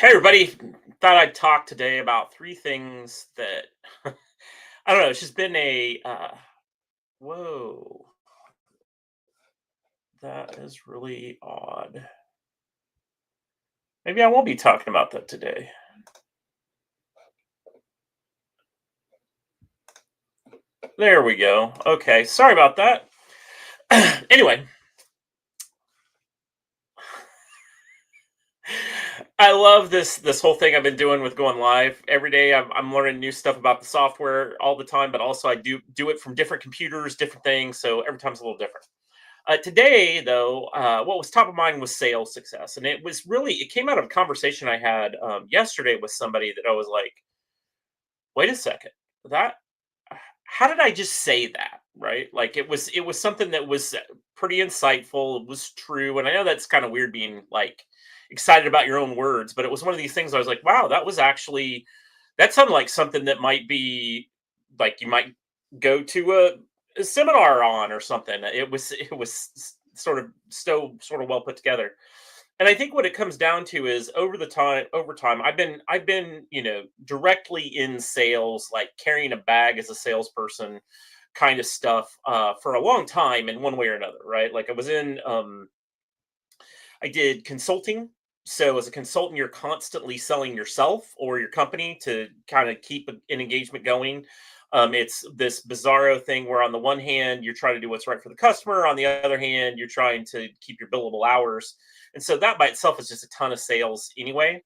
Hey, everybody. Thought I'd talk today about three things that I don't know. It's just been whoa, that is really odd. Maybe I won't be talking about that today. There we go. Okay. Sorry about that. Anyway, I love this whole thing I've been doing with going live every day. I'm learning new stuff about the software all the time, but also I do it from different computers, different things. So every time's a little different. Today, though, what was top of mind was sales success, and it came out of a conversation I had yesterday with somebody that I was like, "Wait a second, that how did I just say that?" Right? Like it was something that was pretty insightful. It was true, and I know that's kind of weird being like excited about your own words, but it was one of these things I was like, "Wow, that sounded like something that might be like you might go to a seminar on or something." It was sort of sort of well put together. And I think what it comes down to is over time I've been directly in sales, like carrying a bag as a salesperson kind of stuff for a long time in one way or another, right? Like I did consulting. So as a consultant, you're constantly selling yourself or your company to kind of keep an engagement going. It's this bizarro thing where on the one hand, you're trying to do what's right for the customer. On the other hand, you're trying to keep your billable hours. And so that by itself is just a ton of sales anyway.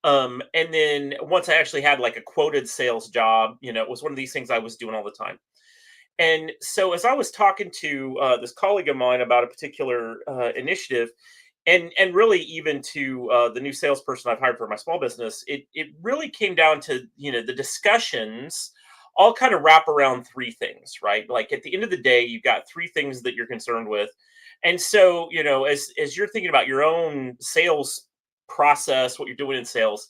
And then once I actually had like a quoted sales job, it was one of these things I was doing all the time. And so as I was talking to this colleague of mine about a particular initiative, and really even to the new salesperson I've hired for my small business, it really came down to the discussions all kind of wrap around three things, right? Like at the end of the day, you've got three things that you're concerned with, and so as you're thinking about your own sales process, what you're doing in sales,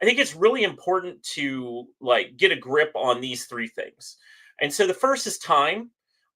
I think it's really important to like get a grip on these three things. And so the first is time.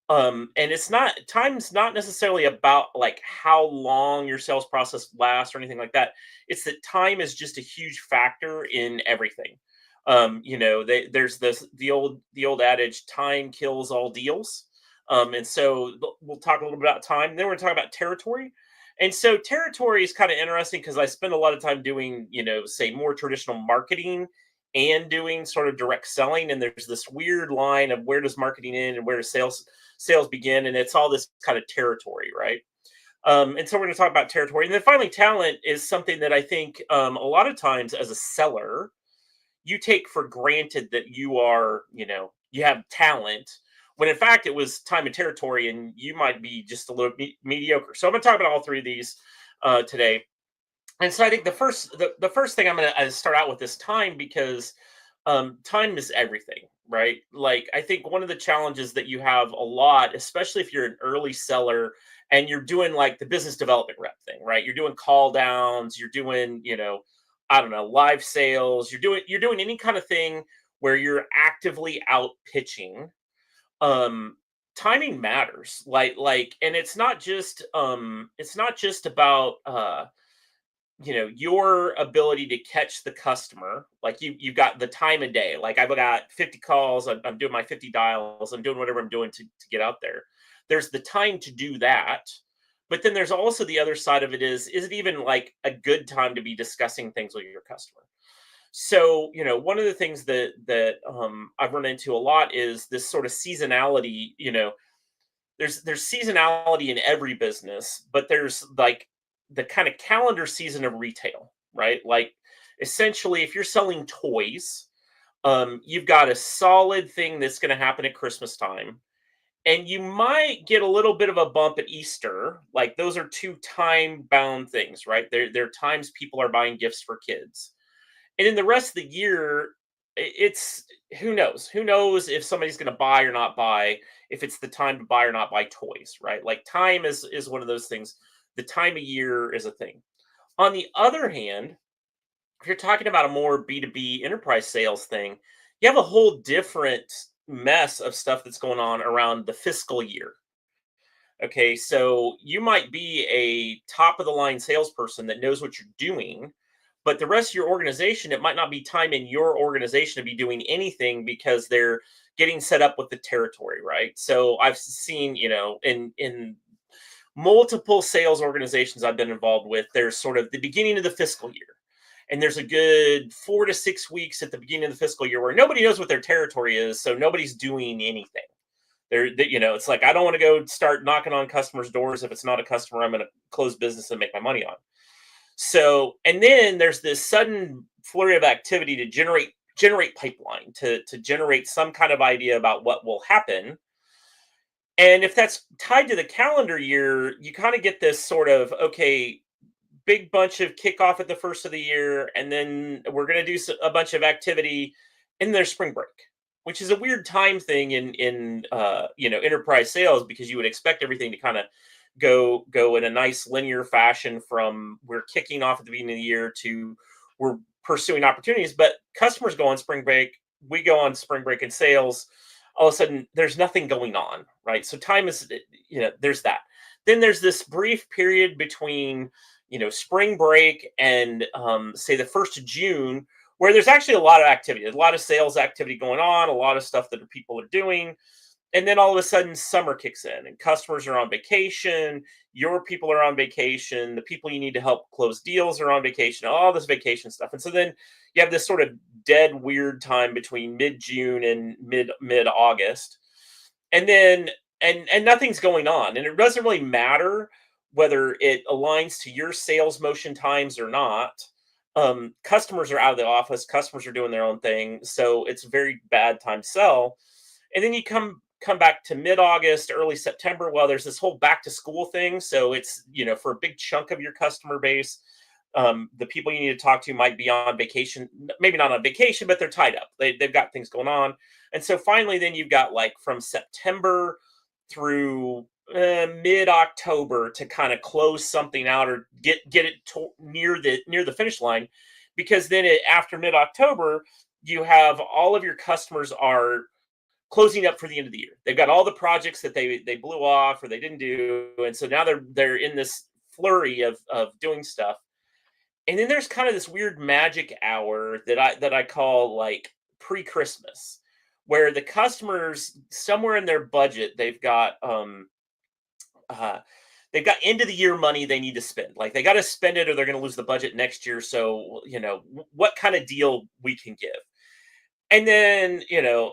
And it's not time's not necessarily about like how long your sales process lasts or anything like that. It's that time is just a huge factor in everything. There's the old adage, time kills all deals. And so we'll talk a little bit about time. Then we're going to talk about territory. And so territory is kind of interesting because I spend a lot of time doing, say more traditional marketing and doing sort of direct selling. And there's this weird line of where does marketing end and where does sales begin, and it's all this kind of territory, right? And so we're going to talk about territory, and then finally, talent is something that I think a lot of times as a seller, you take for granted that you have talent, when in fact it was time and territory, and you might be just a little mediocre. So I'm going to talk about all three of these today. And so I think the first thing I'm going to start out with is time, because time is everything, right? Like I think one of the challenges that you have a lot, especially if you're an early seller and you're doing like the business development rep thing, right? You're doing call downs, you're doing, I don't know, live sales, you're doing any kind of thing where you're actively out pitching. Um, Timing matters. And it's not just about your ability to catch the customer. Like you've got the time of day, like I've got 50 calls, I'm doing my 50 dials, I'm doing whatever I'm doing to get out there. There's the time to do that, but then there's also the other side of it. Is it even like a good time to be discussing things with your customer? So one of the things that I've run into a lot is this sort of seasonality. There's seasonality in every business, but there's like the kind of calendar season of retail, right? Like essentially, if you're selling toys, you've got a solid thing that's going to happen at Christmas time, and you might get a little bit of a bump at Easter. Like those are two time bound things, right? There are times people are buying gifts for kids, and in the rest of the year, it's who knows if somebody's going to buy or not buy, if it's the time to buy or not buy toys, right? Like time is one of those things. The time of year is a thing. On the other hand, if you're talking about a more B2B enterprise sales thing, you have a whole different mess of stuff that's going on around the fiscal year. Okay, so you might be a top of the line salesperson that knows what you're doing, but the rest of your organization, it might not be time in your organization to be doing anything because they're getting set up with the territory, right? So I've seen, in multiple sales organizations I've been involved with, there's sort of the beginning of the fiscal year. And there's a good 4 to 6 weeks at the beginning of the fiscal year where nobody knows what their territory is. So nobody's doing anything. It's like, I don't want to go start knocking on customers' doors. If it's not a customer, I'm going to close business and make my money on. So, and then there's this sudden flurry of activity to generate pipeline, to generate some kind of idea about what will happen. And if that's tied to the calendar year, you kind of get this sort of, okay, big bunch of kickoff at the first of the year, and then we're going to do a bunch of activity in their spring break, which is a weird time thing in enterprise sales, because you would expect everything to kind of go in a nice linear fashion from we're kicking off at the beginning of the year to we're pursuing opportunities. But customers go on spring break, we go on spring break in sales. All of a sudden, there's nothing going on, right? So time is, there's that. Then there's this brief period between spring break and say the 1st of June, where there's actually a lot of activity, a lot of sales activity going on, a lot of stuff that people are doing. And then all of a sudden summer kicks in and customers are on vacation, your people are on vacation, the people you need to help close deals are on vacation, all this vacation stuff. And so then you have this sort of dead weird time between mid-June and mid-August. And then and nothing's going on. And it doesn't really matter whether it aligns to your sales motion times or not. Customers are out of the office, customers are doing their own thing. So it's a very bad time to sell. And then you come back to mid-August, early September. Well, there's this whole back to school thing. So it's, for a big chunk of your customer base, the people you need to talk to might be on vacation, maybe not on vacation, but they're tied up. They've got things going on. And so finally, then you've got like from September through mid-October to kind of close something out or get it near the finish line, because then after mid-October, you have all of your customers are closing up for the end of the year. They've got all the projects that they blew off or they didn't do, and so now they're in this flurry of doing stuff. And then there's kind of this weird magic hour that I call like pre-Christmas, where the customers somewhere in their budget they've got end of the year money they need to spend. Like they got to spend it or they're going to lose the budget next year. So what kind of deal we can give. And then,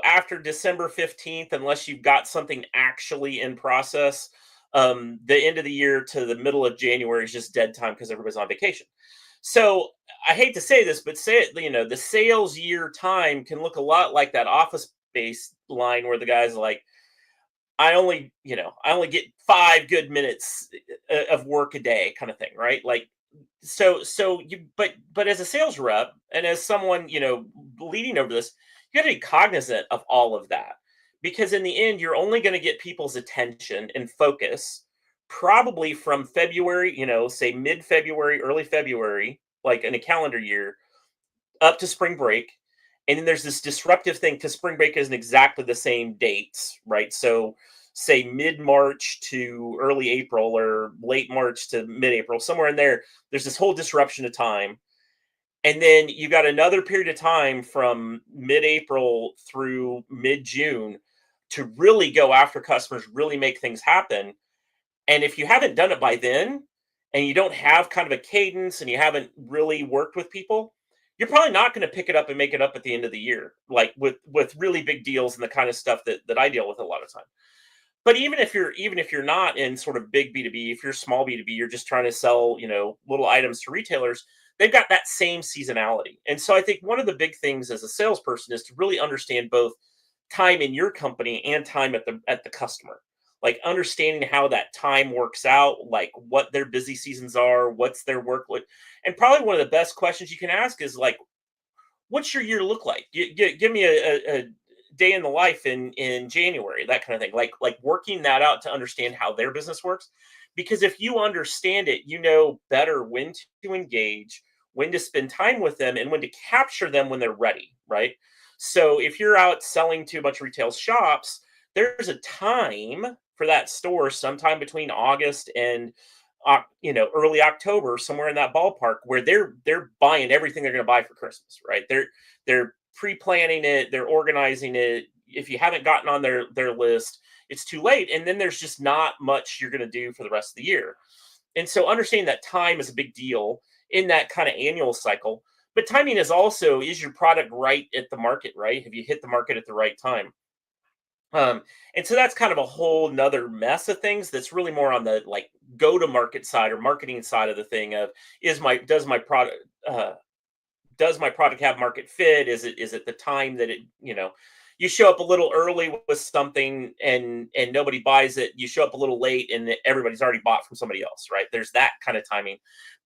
after December 15th, unless you've got something actually in process, the end of the year to the middle of January is just dead time because everybody's on vacation. So I hate to say this, but the sales year time can look a lot like that office space line where the guy's like, I only get 5 good minutes of work a day kind of thing, right? Like, but as a sales rep and as someone, leading over this, you got to be cognizant of all of that, because in the end, you're only going to get people's attention and focus probably from February, say mid-February, early February, like in a calendar year, up to spring break. And then there's this disruptive thing because spring break isn't exactly the same dates, right? So say mid-March to early April or late March to mid-April, somewhere in there, there's this whole disruption of time. And then you got another period of time from mid-April through mid-June to really go after customers, really make things happen. And if you haven't done it by then, and you don't have kind of a cadence and you haven't really worked with people, you're probably not going to pick it up and make it up at the end of the year, like with really big deals and the kind of stuff that I deal with a lot of time. But even if you're not in sort of big B2B, if you're small B2B, you're just trying to sell, little items to retailers, they've got that same seasonality. And so I think one of the big things as a salesperson is to really understand both time in your company and time at the customer. Like understanding how that time works out, like what their busy seasons are, what's their workload. And probably one of the best questions you can ask is like, what's your year look like? Give me a day in the life in January, that kind of thing. Like working that out to understand how their business works. Because if you understand it, you know better when to engage, when to spend time with them, and when to capture them when they're ready, right? So if you're out selling to a bunch of retail shops, there's a time for that store sometime between August and early October, somewhere in that ballpark, where they're buying everything they're going to buy for Christmas, right? They're pre-planning it, they're organizing it. If you haven't gotten on their list, it's too late, and then there's just not much you're going to do for the rest of the year. And so understanding that time is a big deal in that kind of annual cycle. But timing is also, is your product right at the market, right? Have you hit the market at the right time? And so that's kind of a whole nother mess of things that's really more on the like go to market side or marketing side of the thing of is my uh does my product have market fit? Is it the time that you show up a little early with something and nobody buys it, you show up a little late and everybody's already bought from somebody else, right? There's that kind of timing.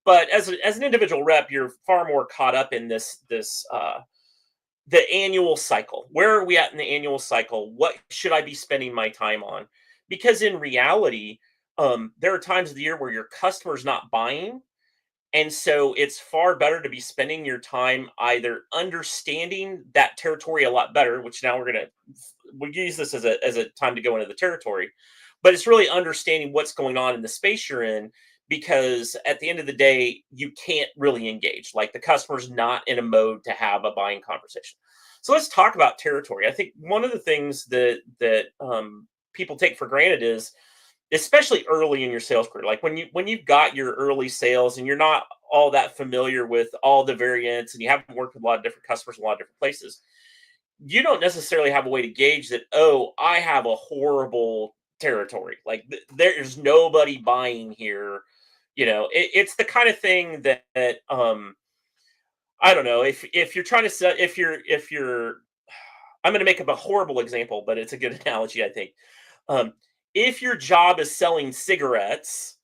But as an individual rep, you're far more caught up in this the annual cycle. Where are we at in the annual cycle? What should I be spending my time on? Because in reality, there are times of the year where your customer's not buying, and so it's far better to be spending your time either understanding that territory a lot better, which now we'll use this as a time to go into the territory, but it's really understanding what's going on in the space you're in, because at the end of the day, you can't really engage. Like the customer's not in a mode to have a buying conversation. So let's talk about territory. I think one of the things that people take for granted is, especially early in your sales career, like when you've got your early sales and you're not all that familiar with all the variants and you haven't worked with a lot of different customers in a lot of different places, you don't necessarily have a way to gauge that, oh, I have a horrible territory, like there's nobody buying here. It's the kind of thing that I don't know, if you're trying to sell, if you're I'm going to make up a horrible example, but it's a good analogy, I think. um, if your job is selling cigarettes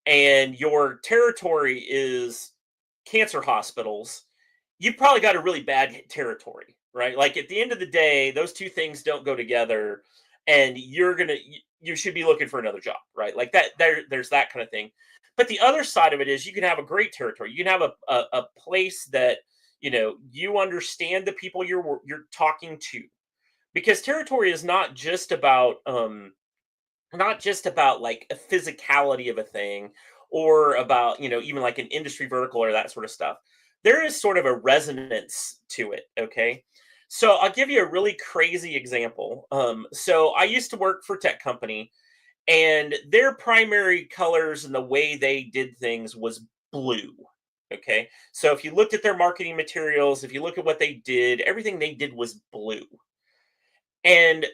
and your territory is cancer hospitals, you've probably got a really bad territory, right? Like at the end of the day, those two things don't go together, and you should be looking for another job, right? Like that, there's that kind of thing. But the other side of it is you can have a great territory. You can have a place that you understand the people you're talking to, because territory is not just about like a physicality of a thing, or about even like an industry vertical or that sort of stuff. There is sort of a resonance to it. Okay, so I'll give you a really crazy example. So I used to work for a tech company, and their primary colors and the way they did things was blue. Okay, so if you looked at their marketing materials, if you look at what they did, everything they did was blue. And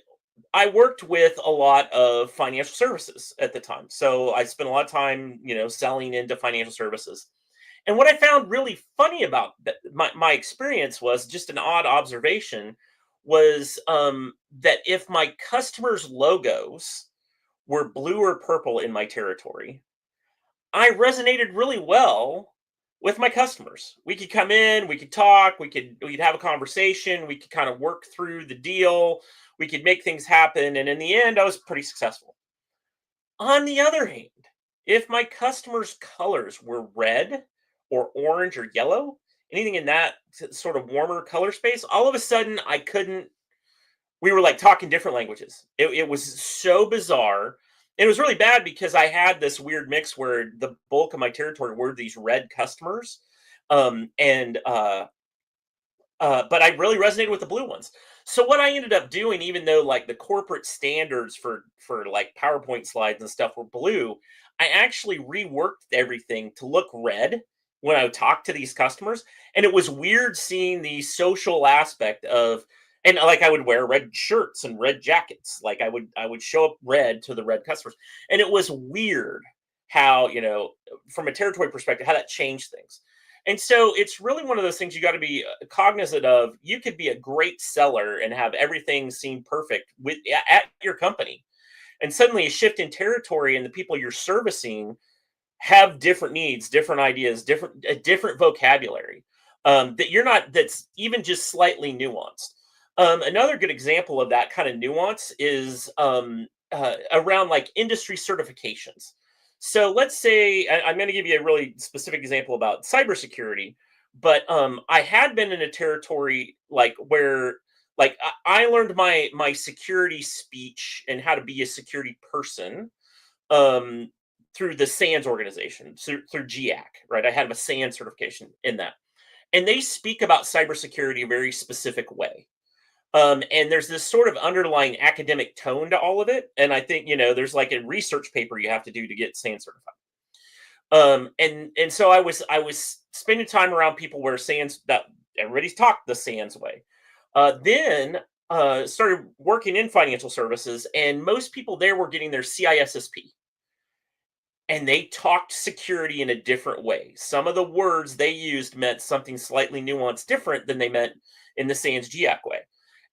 I worked with a lot of financial services at the time. So I spent a lot of time, selling into financial services. And what I found really funny about my experience was just an odd observation was that if my customers' logos were blue or purple in my territory, I resonated really well with my customers. We could come in, we could talk, we'd have a conversation, we could kind of work through the deal, we could make things happen, and in the end, I was pretty successful. On the other hand, if my customers' colors were red or orange or yellow, anything in that sort of warmer color space, all of a sudden I couldn't. We were like talking different languages. It was so bizarre. It was really bad because I had this weird mix where the bulk of my territory were these red customers, and but I really resonated with the blue ones. So what I ended up doing, even though like the corporate standards for like PowerPoint slides and stuff were blue, I actually reworked everything to look red when I would talk to these customers. And it was weird seeing the social aspect of, and like I would wear red shirts and red jackets. Like I would show up red to the red customers. And it was weird how, from a territory perspective, how that changed things. And so it's really one of those things you got to be cognizant of. You could be a great seller and have everything seem perfect at your company, and suddenly a shift in territory and the people you're servicing have different needs, different ideas, a different vocabulary, that you're not. That's even just slightly nuanced. Another good example of that kind of nuance is around like industry certifications. So let's say I'm going to give you a really specific example about cybersecurity, but I had been in a territory like where like I learned my security speech and how to be a security person, um, through the SANS organization, through GIAC, right? I had a SANS certification in that. And they speak about cybersecurity a very specific way. And there's this sort of underlying academic tone to all of it. And I think, there's like a research paper you have to do to get SANS certified. And so I was spending time around people where SANS, that everybody's talked the SANS way. Then started working in financial services, and most people there were getting their CISSP, and they talked security in a different way. Some of the words they used meant something slightly nuanced different than they meant in the SANS GIAC way.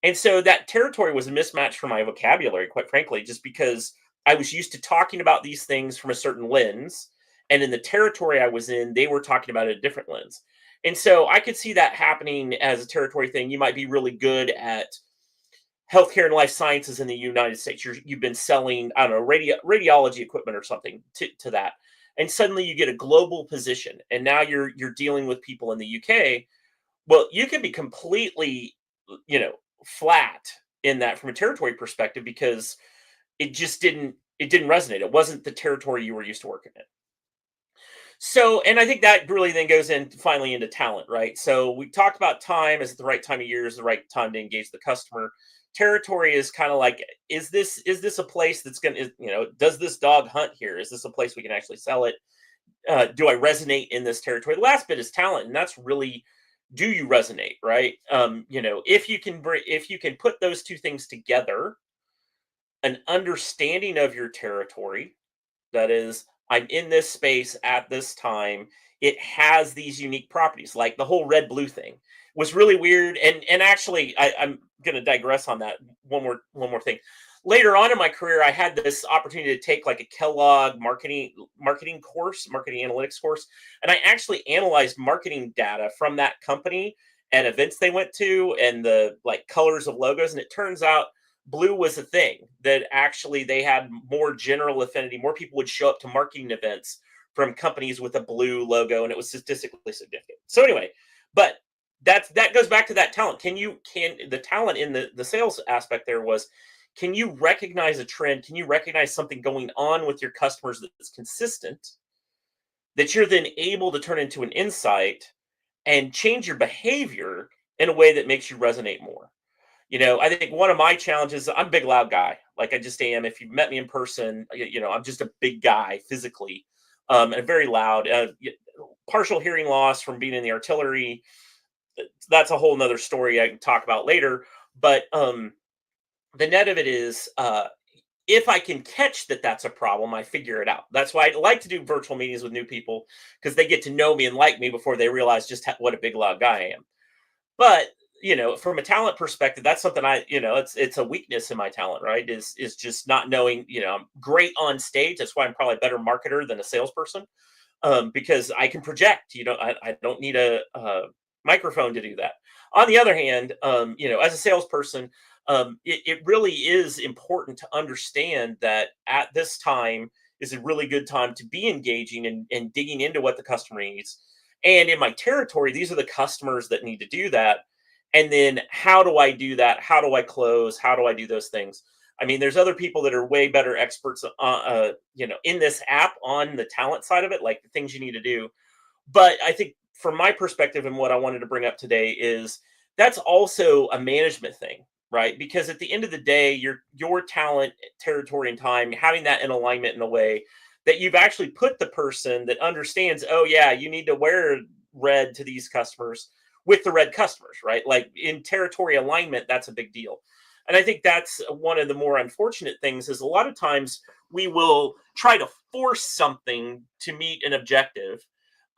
And so that territory was a mismatch for my vocabulary, quite frankly, just because I was used to talking about these things from a certain lens. And in the territory I was in, they were talking about it a different lens. And so I could see that happening as a territory thing. You might be really good at healthcare and life sciences in the United States. You've been selling, I don't know, radiology equipment or something to that, and suddenly you get a global position, and now you're dealing with people in the UK. Well, you can be completely, you know, flat in that from a territory perspective because it didn't resonate. It wasn't the territory you were used to working in. So, and I think that really then goes in finally into talent, right? So we talked about time. Is it the right time of year? Is the right time to engage the customer? Territory is kind of like, is this a place that's going to, does this dog hunt here? Is this a place we can actually sell it? Do I resonate in this territory? The last bit is talent, and that's really, do you resonate, right? If you can put those two things together, an understanding of your territory, that is, I'm in this space at this time. It has these unique properties, like the whole red blue thing was really weird. And actually, I'm going to digress on that. One more thing. Later on in my career, I had this opportunity to take like a Kellogg marketing course, marketing analytics course, and I actually analyzed marketing data from that company and events they went to and the like colors of logos. And it turns out blue was a thing, that actually they had more general affinity. More people would show up to marketing events from companies with a blue logo, and it was statistically significant. So anyway, but that goes back to that talent. Can the talent in the sales aspect there was, can you recognize a trend? Can you recognize something going on with your customers that's consistent, that you're then able to turn into an insight and change your behavior in a way that makes you resonate more? I think one of my challenges, I'm a big, loud guy. Like I just am. If you've met me in person, I'm just a big guy physically, and very loud. Partial hearing loss from being in the artillery. That's a whole nother story I can talk about later. But the net of it is, if I can catch that that's a problem, I figure it out. That's why I like to do virtual meetings with new people, because they get to know me and like me before they realize just what a big, loud guy I am. But from a talent perspective, that's something it's a weakness in my talent, right? Is just not knowing. I'm great on stage. That's why I'm probably a better marketer than a salesperson, because I can project. I don't need a microphone to do that. On the other hand, as a salesperson, it really is important to understand that at this time is a really good time to be engaging and digging into what the customer needs. And in my territory, these are the customers that need to do that. And then how do I do that? How do I close? How do I do those things? I mean, there's other people that are way better experts, in this app on the talent side of it, like the things you need to do. But I think from my perspective and what I wanted to bring up today is that's also a management thing, right? Because at the end of the day, your talent, territory, and time, having that in alignment in a way that you've actually put the person that understands, oh yeah, you need to wear red to these customers with the red customers, right? Like in territory alignment, that's a big deal. And I think that's one of the more unfortunate things is a lot of times we will try to force something to meet an objective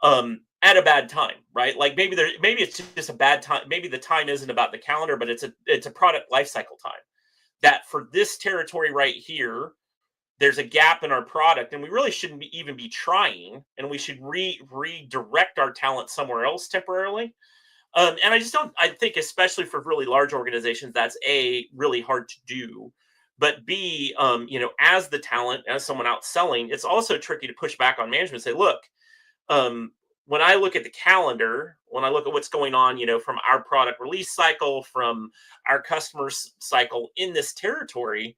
at a bad time, right? Like maybe it's just a bad time. Maybe the time isn't about the calendar, but it's a product life cycle time. That for this territory right here, there's a gap in our product, and we really shouldn't even be trying, and we should redirect our talent somewhere else temporarily. And I just don't. I think, especially for really large organizations, that's a really hard to do. But B, as the talent, as someone out selling, it's also tricky to push back on management and say, look, when I look at the calendar, when I look at what's going on, from our product release cycle, from our customers cycle in this territory,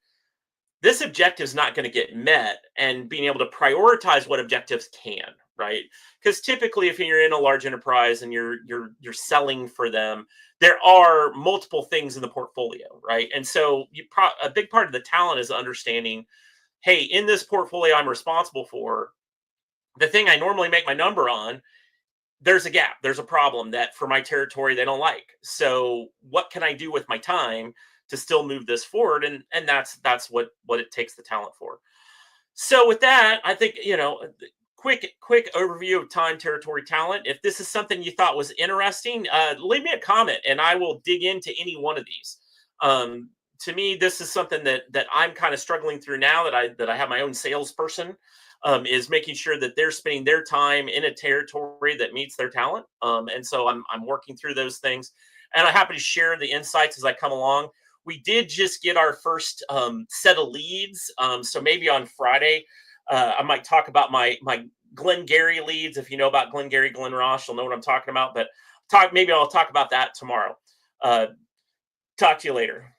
this objective is not going to get met, and being able to prioritize what objectives can, right? Because typically if you're in a large enterprise and you're selling for them, there are multiple things in the portfolio, right? And so a big part of the talent is understanding, hey, in this portfolio I'm responsible for, the thing I normally make my number on, there's a gap, there's a problem that for my territory they don't like. So what can I do with my time to still move this forward? And that's what it takes the talent for. So with that, I think, quick overview of time, territory, talent. If this is something you thought was interesting, leave me a comment and I will dig into any one of these. To me, this is something that I'm kind of struggling through now that I have my own salesperson, is making sure that they're spending their time in a territory that meets their talent. And so I'm working through those things, and I'm happy to share the insights as I come along. We did just get our first set of leads, so maybe on Friday I might talk about my Glengarry leads. If you know about Glengarry, Glen Ross, you'll know what I'm talking about. But maybe I'll talk about that tomorrow. Uh, Talk to you later.